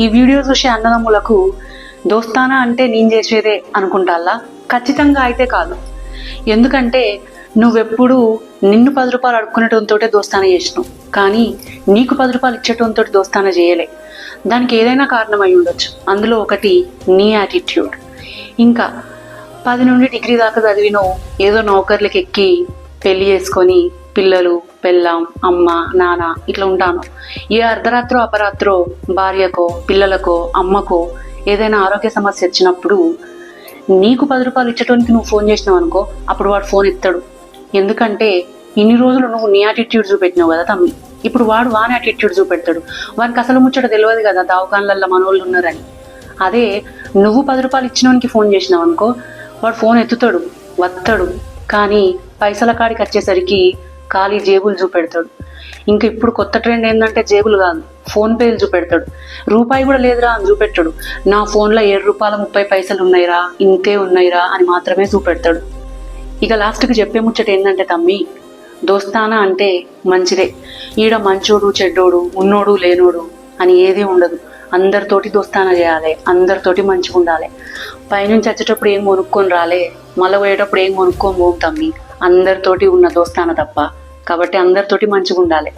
ఈ వీడియో చూసే అన్నదమ్ములకు దోస్తానా అంటే నేను చేసేదే అనుకుంటాలా? ఖచ్చితంగా అయితే కాదు. ఎందుకంటే నువ్వెప్పుడు నిన్ను 10 రూపాయలు అడుక్కునేటోనితోటే దోస్తానా చేసినావు, కానీ నీకు 10 రూపాయలు ఇచ్చేటోనితో దోస్తానా చేయలే. దానికి ఏదైనా కారణం అయి ఉండొచ్చు. అందులో ఒకటి నీ యాటిట్యూడ్. ఇంకా 10 నుండి డిగ్రీ దాకా చదివినో ఏదో నౌకర్లకు ఎక్కి పెళ్లి చేసుకొని పిల్లలు పెళ్ళాం అమ్మ నాన్న ఇట్లా ఉంటాను. ఏ అర్ధరాత్రో అపరాత్రో భార్యకో పిల్లలకో అమ్మకో ఏదైనా ఆరోగ్య సమస్య వచ్చినప్పుడు నీకు 10 రూపాయలు ఇచ్చటానికి నువ్వు ఫోన్ చేసినావు అనుకో, అప్పుడు వాడు ఫోన్ ఎత్తాడు. ఎందుకంటే ఇన్ని రోజులు నువ్వు నీ యాటిట్యూడ్ చూపెట్టినావు కదా తమ్మి, ఇప్పుడు వాడు వాని యాటిట్యూడ్ చూపెడతాడు. వానికి అసలు ముచ్చట తెలియదు కదా దావకాన్లల్లో మనోళ్ళు ఉన్నారని. అదే నువ్వు 10 రూపాయలు ఇచ్చినోనికి ఫోన్ చేసినావు అనుకో, వాడు ఫోన్ ఎత్తుతాడు వస్తాడు, కానీ పైసల కాడికి వచ్చేసరికి ఖాళీ జేబులు చూపెడతాడు. ఇంకా ఇప్పుడు కొత్త ట్రెండ్ ఏంటంటే జేబులు కాదు, ఫోన్ పేలు చూపెడతాడు. రూపాయి కూడా లేదురా అని చూపెట్టాడు. నా ఫోన్లో 7 రూపాయల 30 పైసలు ఉన్నాయిరా, ఇంతే ఉన్నాయిరా అని మాత్రమే చూపెడతాడు. ఇక లాస్ట్కి చెప్పే ముచ్చట ఏంటంటే తమ్మి, దోస్తానా అంటే మంచిదే. ఈడ మంచోడు చెడ్డోడు ఉన్నోడు లేనోడు అని ఏదీ ఉండదు. అందరితోటి దోస్తానా చేయాలి, అందరితోటి మంచిగా ఉండాలి. పైనుంచి వచ్చేటప్పుడు ఏం కొనుక్కొని రాలే, మళ్ళీ పోయేటప్పుడు ఏం కొనుక్కొని పోతాం. అందరితోటి ఉన్న దోస్తానా తప్ప. కాబట్టి అందరితోటి మంచిగా ఉండాలి.